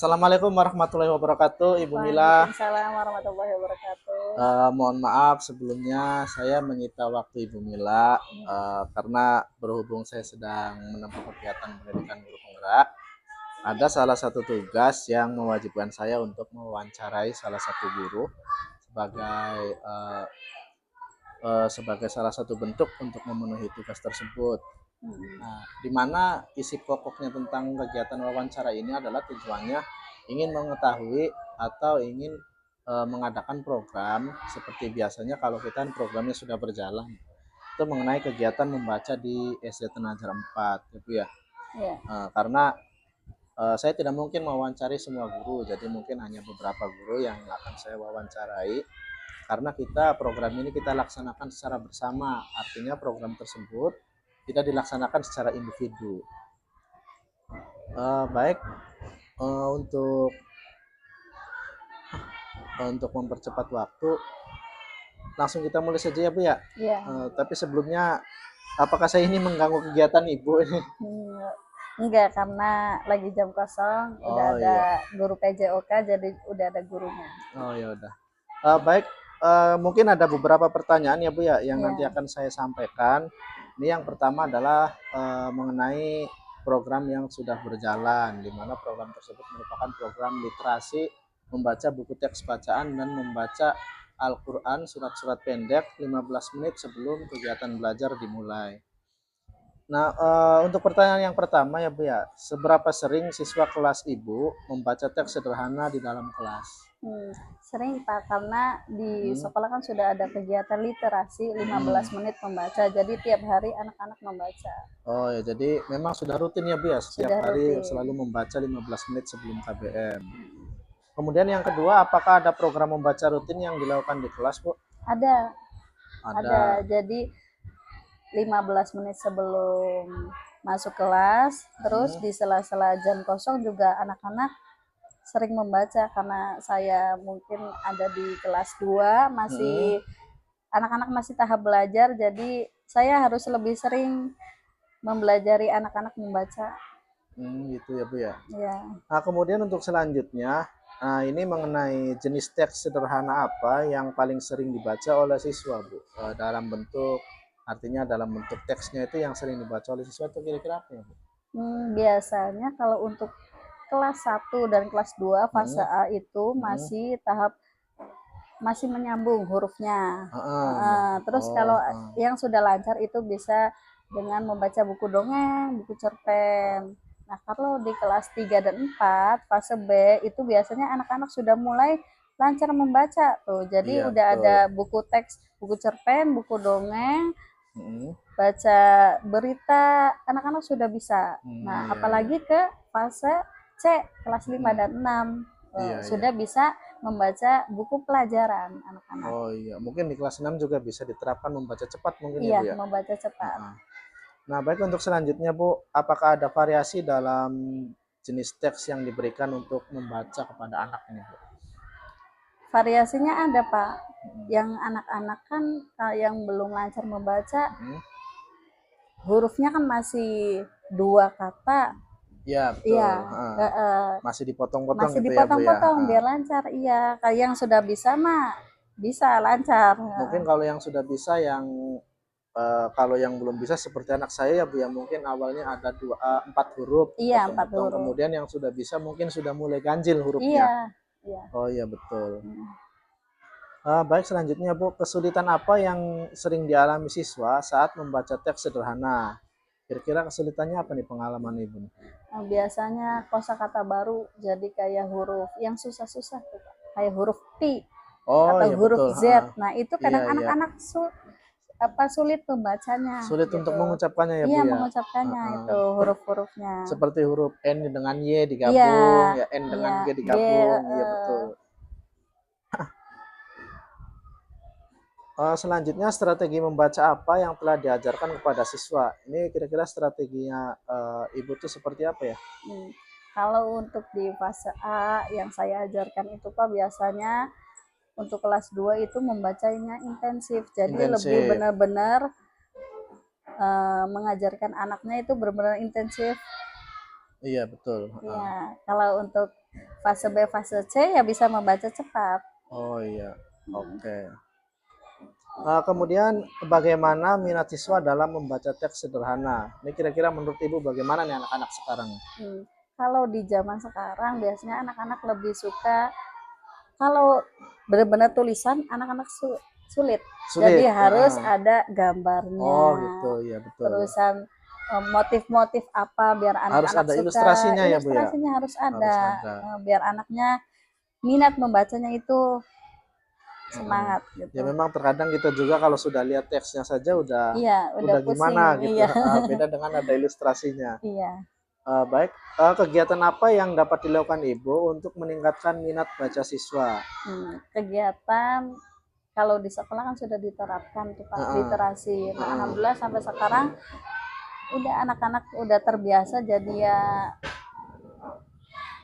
Assalamualaikum warahmatullahi wabarakatuh, Ibu Mila. Waalaikumsalam warahmatullahi wabarakatuh. Mohon maaf sebelumnya saya menyita waktu Ibu Mila karena berhubung saya sedang menempuh kegiatan pendidikan guru penggerak. Ada salah satu tugas yang mewajibkan saya untuk mewawancarai salah satu guru sebagai eh, sebagai salah satu bentuk untuk memenuhi tugas tersebut. Nah, di mana isi pokoknya tentang kegiatan wawancara ini adalah tujuannya ingin mengetahui atau ingin mengadakan program seperti biasanya kalau kita programnya sudah berjalan itu mengenai kegiatan membaca di SD Tenajar 4 gitu ya. Ya. Karena saya tidak mungkin mewawancari semua guru, jadi mungkin hanya beberapa guru yang akan saya wawancarai karena program ini kita laksanakan secara bersama, artinya program tersebut tidak dilaksanakan secara individu. Baik, untuk mempercepat waktu, langsung kita mulai saja ya Bu ya. Tapi sebelumnya, apakah saya ini mengganggu kegiatan Ibu ini? Enggak, karena lagi jam kosong, udah ada guru PJOK, jadi udah ada gurunya. Oh ya udah. Baik, mungkin ada beberapa pertanyaan ya Bu ya yang nanti akan saya sampaikan. Ini yang pertama adalah mengenai program yang sudah berjalan, di mana program tersebut merupakan program literasi, membaca buku teks bacaan dan membaca Al-Quran surat-surat pendek 15 menit sebelum kegiatan belajar dimulai. Nah, untuk pertanyaan yang pertama ya Bu ya, seberapa sering siswa kelas Ibu membaca teks sederhana di dalam kelas? Sering Pak, karena di sekolah kan sudah ada kegiatan literasi 15 menit membaca, jadi tiap hari anak-anak membaca. Oh ya, jadi memang sudah rutin ya Bu ya, setiap hari selalu membaca 15 menit sebelum KBM. Kemudian yang kedua, apakah ada program membaca rutin yang dilakukan di kelas Bu? Ada. Jadi 15 menit sebelum masuk kelas, terus di sela-sela jam kosong juga anak-anak sering membaca, karena saya mungkin ada di kelas 2, masih anak-anak masih tahap belajar, jadi saya harus lebih sering mempelajari anak-anak membaca. Gitu ya Bu ya. Ya. Nah, kemudian untuk selanjutnya, ini mengenai jenis teks sederhana apa yang paling sering dibaca oleh siswa Bu? Dalam bentuk, artinya dalam bentuk teksnya itu yang sering dibaca oleh siswa itu kira-kira apa ya Bu? Biasanya kalau untuk kelas 1 dan kelas 2 fase A itu masih menyambung hurufnya. Terus kalau yang sudah lancar itu bisa dengan membaca buku dongeng, buku cerpen. Nah, kalau di kelas 3 dan 4 fase B itu biasanya anak-anak sudah mulai lancar membaca tuh. Jadi udah ada buku teks, buku cerpen, buku dongeng, baca berita, anak-anak sudah bisa. Nah, apalagi ke fase C kelas 5 dan 6 sudah bisa membaca buku pelajaran anak-anak. Oh iya, mungkin di kelas 6 juga bisa diterapkan membaca cepat mungkin ya Bu ya? Membaca cepat. Nah, baik, untuk selanjutnya Bu, apakah ada variasi dalam jenis teks yang diberikan untuk membaca kepada anak ini Bu? Variasinya ada Pak. Yang anak-anak kan yang belum lancar membaca, hurufnya kan masih 2 kata. Iya, betul. Masih dipotong-potong gitu ya Bu ya? Biar lancar, iya. Kayak yang sudah bisa mah bisa lancar. Mungkin kalau yang sudah bisa, kalau yang belum bisa seperti anak saya ya Bu ya, mungkin awalnya ada 4 huruf. Iya, 4 huruf. Kemudian yang sudah bisa mungkin sudah mulai ganjil hurufnya. Iya. Oh iya, betul. Baik, selanjutnya Bu, kesulitan apa yang sering dialami siswa saat membaca teks sederhana? Kira-kira kesulitannya apa nih pengalaman Ibu? Biasanya kosakata baru, jadi kayak huruf yang susah-susah tuh, kayak huruf P atau huruf Z. Nah, itu kadang anak-anak sulit membacanya. Sulit untuk mengucapkannya ya Bu ya? Iya, mengucapkannya itu huruf-hurufnya. Seperti huruf N dengan Y digabung, ya N dengan G digabung, iya betul. Selanjutnya, strategi membaca apa yang telah diajarkan kepada siswa? Ini kira-kira strateginya Ibu tuh seperti apa ya? Kalau untuk di fase A yang saya ajarkan itu Pak, biasanya untuk kelas 2 itu membacanya intensif. Jadi lebih benar-benar mengajarkan anaknya itu benar-benar intensif. Iya, betul. Iya, kalau untuk fase B, fase C ya bisa membaca cepat. Oh iya, oke. Kemudian bagaimana minat siswa dalam membaca teks sederhana? Ini kira-kira menurut Ibu bagaimana nih anak-anak sekarang? Kalau di zaman sekarang biasanya anak-anak lebih suka kalau benar-benar tulisan anak-anak sulit. Jadi harus ada gambarnya. Oh gitu, ya betul. Terusan motif-motif apa biar anak-anak harus ada suka. Ilustrasinya ya Bu ya? Ilustrasinya harus ada. Biar anaknya minat membacanya itu semangat gitu. Ya memang terkadang kita juga kalau sudah lihat teksnya saja udah udah gimana gitu. Iya. Beda dengan ada ilustrasinya. Iya. Baik, kegiatan apa yang dapat dilakukan Ibu untuk meningkatkan minat baca siswa? Kegiatan kalau di sekolah kan sudah diterapkan tuh Pak, literasi. Nah, alhamdulillah sampai sekarang udah anak-anak udah terbiasa, jadi ya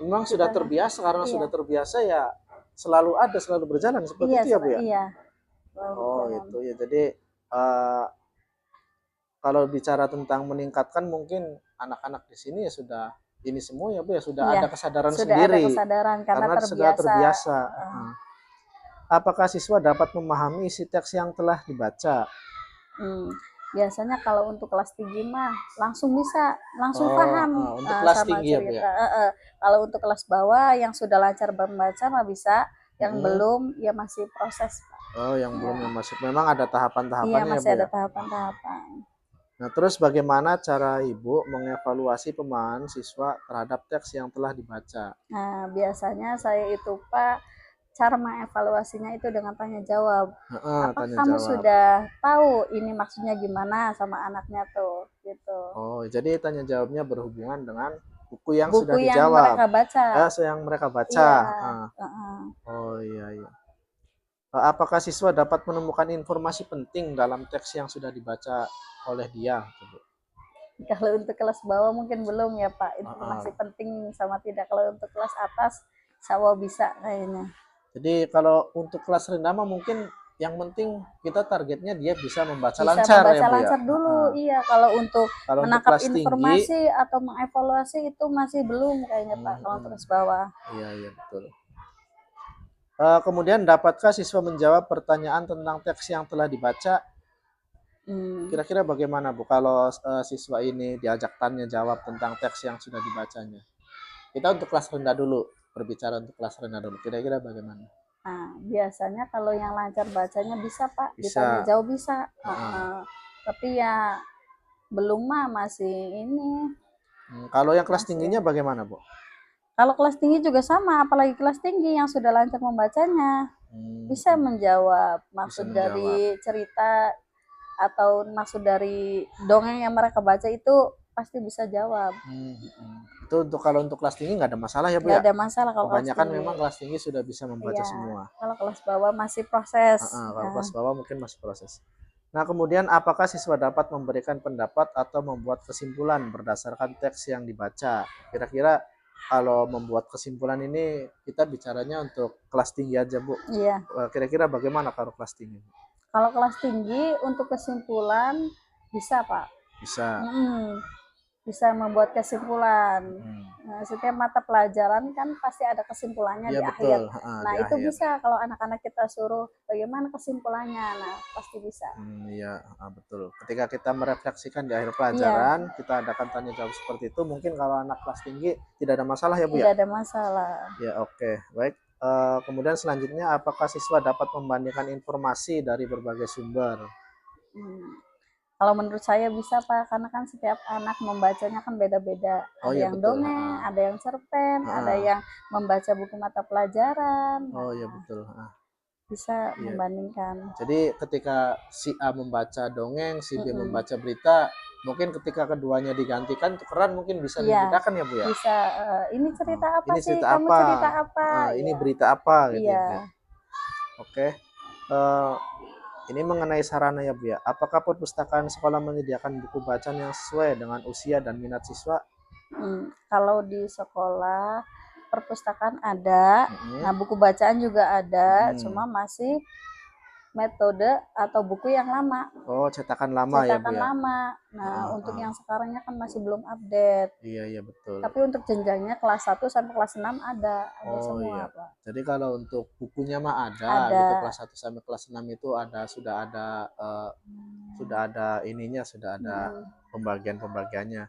memang sudah terbiasa karena sudah terbiasa ya selalu berjalan seperti itu ya Bu ya? Iya. Oh itu ya, jadi kalau bicara tentang meningkatkan mungkin anak-anak di sini ya sudah ini semua ya Bu ya, sudah ada kesadaran sendiri. Ada kesadaran karena sudah terbiasa. Apakah siswa dapat memahami isi teks yang telah dibaca? Biasanya kalau untuk kelas tinggi mah langsung bisa, langsung paham untuk kelas sama tinggi cerita. Ya, kalau untuk kelas bawah yang sudah lancar membaca mah bisa, yang belum ya masih proses. Oh, yang belum masuk. Memang ada tahapan-tahapannya. Iya, masih ada tahapan-tahapan. Nah, terus bagaimana cara Ibu mengevaluasi pemahaman siswa terhadap teks yang telah dibaca? Nah, biasanya saya itu Pak, cara mengevaluasinya itu dengan tanya jawab. Apa kamu sudah tahu ini maksudnya gimana sama anaknya tuh, gitu. Oh, jadi tanya jawabnya berhubungan dengan buku yang sudah dijawab. Mereka baca. Yang mereka baca. Oh iya. Apakah siswa dapat menemukan informasi penting dalam teks yang sudah dibaca oleh dia? Kalau untuk kelas bawah mungkin belum ya Pak, informasi penting sama tidak. Kalau untuk kelas atas, insya bisa kayaknya. Jadi kalau untuk kelas rendah mungkin yang penting kita targetnya dia bisa membaca lancar ya Bu ya? Lancar dulu, iya. Kalau untuk menangkap informasi atau mengevaluasi itu masih belum kayaknya Pak, kalau untuk kelas bawah. Iya betul. Kemudian dapatkah siswa menjawab pertanyaan tentang teks yang telah dibaca? Kira-kira bagaimana Bu kalau siswa ini diajak tanya jawab tentang teks yang sudah dibacanya? Kita untuk kelas rendah dulu, berbicara untuk kelas rendah dulu. Kira-kira bagaimana? Nah, biasanya kalau yang lancar bacanya bisa Pak, ditanya jawab bisa. Tapi ya belum mah masih ini. Kalau yang kelas tingginya bagaimana Bu? Kalau kelas tinggi juga sama, apalagi kelas tinggi yang sudah lancar membacanya. Bisa menjawab maksud dari cerita atau maksud dari dongeng yang mereka baca itu pasti bisa jawab. Itu kalau untuk kelas tinggi nggak ada masalah ya Bu ya? Nggak ada masalah kalau kebanyakan memang kelas tinggi sudah bisa membaca semua. Kalau kelas bawah masih proses. Kalau kelas bawah mungkin masih proses. Nah, kemudian apakah siswa dapat memberikan pendapat atau membuat kesimpulan berdasarkan teks yang dibaca? Kira-kira kalau membuat kesimpulan ini kita bicaranya untuk kelas tinggi aja Bu. Iya. Kira-kira bagaimana kalau kelas tinggi? Kalau kelas tinggi untuk kesimpulan bisa Pak. Bisa. Bisa membuat kesimpulan. Nah, setiap mata pelajaran kan pasti ada kesimpulannya di akhir. Nah, itu bisa kalau anak-anak kita suruh bagaimana kesimpulannya. Nah, pasti bisa. Iya, betul. Ketika kita merefleksikan di akhir pelajaran, kita adakan tanya jawab seperti itu. Mungkin kalau anak kelas tinggi tidak ada masalah ya Bu ya? Tidak ada masalah. Ya, oke. Baik. Kemudian selanjutnya, apakah siswa dapat membandingkan informasi dari berbagai sumber? Kalau menurut saya bisa Pak, karena kan setiap anak membacanya kan beda-beda. Ada yang dongeng, ada yang cerpen, ada yang membaca buku mata pelajaran. Oh iya betul. Bisa membandingkan. Jadi ketika si A membaca dongeng, si B membaca berita, mungkin ketika keduanya digantikan tukeran mungkin bisa dibedakan ya Bu ya? Bisa. Ini cerita apa ini sih? Cerita Kamu apa? cerita apa? Ini berita apa gitu. Iya. Oke. Ini mengenai sarana ya Bu ya. Apakah perpustakaan sekolah menyediakan buku bacaan yang sesuai dengan usia dan minat siswa? Kalau di sekolah perpustakaan ada, nah buku bacaan juga ada, cuma masih metode atau buku yang lama. Oh, cetakan lama ya, Bu Cetakan ya? lama. Nah, untuk yang sekarangnya kan masih belum update. Iya, betul. Tapi untuk jenjangnya kelas 1 sampai kelas 6 ada Oh iya. semua, Pak. Jadi kalau untuk bukunya mah ada Ada. gitu, kelas 1 sampai kelas 6 itu sudah ada ininya, sudah ada pembagian-pembagiannya.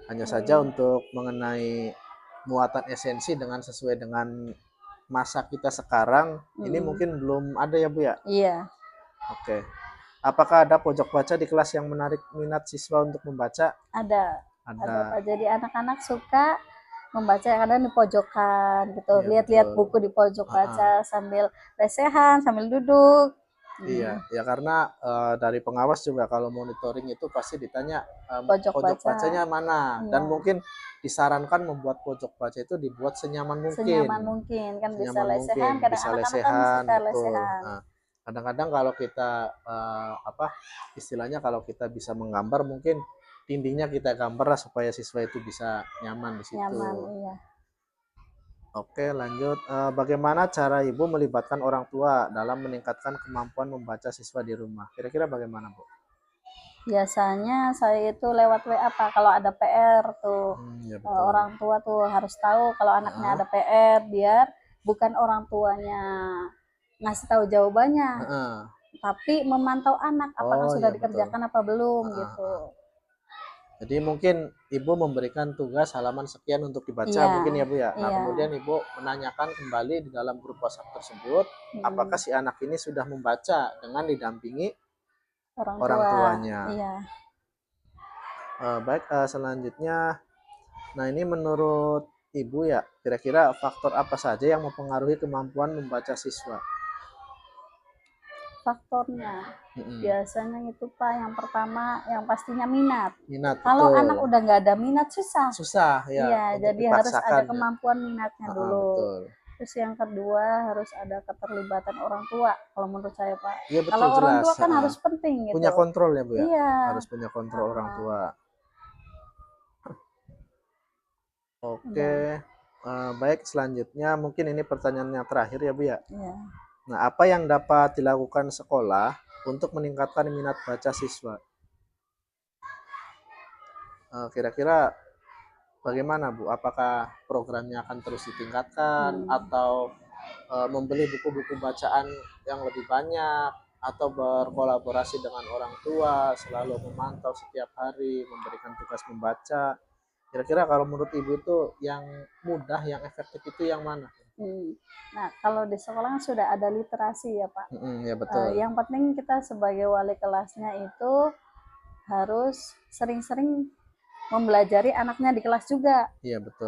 Hanya saja untuk mengenai muatan esensi sesuai dengan masa kita sekarang, ini mungkin belum ada ya, Bu ya? Iya. Oke. Apakah ada pojok baca di kelas yang menarik minat siswa untuk membaca? Ada. Ada. Pak. Jadi anak-anak suka membaca yang ada di pojokan gitu. Iya, Lihat-lihat betul. buku di pojok baca sambil lesehan, sambil duduk. Iya, ya karena dari pengawas juga kalau monitoring itu pasti ditanya Pojok pojok baca. bacanya mana, Iya. dan mungkin disarankan membuat pojok baca itu dibuat senyaman mungkin. Senyaman mungkin kan bisa Senyaman lesehan, mungkin, kadang bisa anak-anak kan lesehan, suka betul. lesehan. Nah, kadang-kadang kalau kita istilahnya kalau kita bisa menggambar, mungkin dindingnya kita gambar lah supaya siswa itu bisa nyaman di situ. Nyaman, iya. Oke, lanjut. Bagaimana cara Ibu melibatkan orang tua dalam meningkatkan kemampuan membaca siswa di rumah? Kira-kira bagaimana, Bu? Biasanya saya itu lewat WA, Pak, kalau ada PR tuh. Ya betul. Orang tua tuh harus tahu kalau anaknya ada PR, biar bukan orang tuanya ngasih tahu jawabannya, tapi memantau anak apakah sudah dikerjakan apa belum gitu. Jadi mungkin Ibu memberikan tugas halaman sekian untuk dibaca, mungkin ya, Bu ya. Nah, kemudian Ibu menanyakan kembali di dalam grup WhatsApp tersebut, apakah si anak ini sudah membaca dengan didampingi orang tuanya. Iya. Baik, selanjutnya, nah ini menurut Ibu ya, kira-kira faktor apa saja yang mempengaruhi kemampuan membaca siswa? Faktornya biasanya itu, Pak, yang pertama yang pastinya minat. Minat. Kalau betul. anak udah nggak ada minat susah Ya. Iya, jadi harus ada kemampuan minatnya dulu. Betul. Terus yang kedua harus ada keterlibatan orang tua kalau menurut saya, Pak. Ya, betul, kalau jelas. Orang tua kan harus penting gitu. Punya kontrol ya, Bu ya. Iya. Harus punya kontrol orang tua. Oke. Baik, selanjutnya mungkin ini pertanyaan yang terakhir ya, Bu ya. Iya. Nah, apa yang dapat dilakukan sekolah untuk meningkatkan minat baca siswa? Kira-kira bagaimana, Bu? Apakah programnya akan terus ditingkatkan atau membeli buku-buku bacaan yang lebih banyak, atau berkolaborasi dengan orang tua, selalu memantau setiap hari, memberikan tugas membaca? Kira-kira kalau menurut Ibu itu yang mudah, yang efektif itu yang mana? Nah, kalau di sekolah sudah ada literasi ya, Pak. Ya betul. Yang penting kita sebagai wali kelasnya itu harus sering-sering mempelajari anaknya di kelas juga. Iya betul.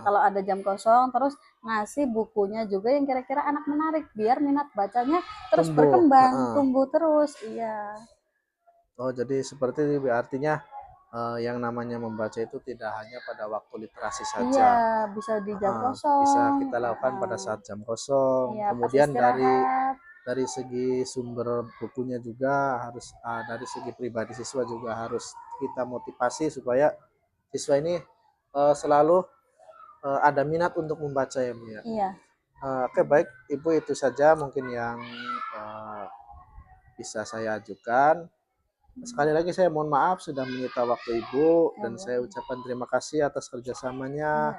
Kalau ada jam kosong, terus ngasih bukunya juga yang kira-kira anak menarik, biar minat bacanya terus berkembang, tumbuh terus. Iya. Oh, jadi seperti itu artinya yang namanya membaca itu tidak hanya pada waktu literasi saja. Iya, bisa di jam kosong. Bisa kita lakukan pada saat jam kosong. Iya, kemudian dari segi sumber bukunya juga harus, dari segi pribadi siswa juga harus kita motivasi supaya siswa ini selalu ada minat untuk membaca ya, Bu ya. Iya. Oke, baik Ibu, itu saja mungkin yang bisa saya ajukan. Sekali lagi saya mohon maaf sudah menyita waktu Ibu, dan saya ucapkan terima kasih atas kerjasamanya.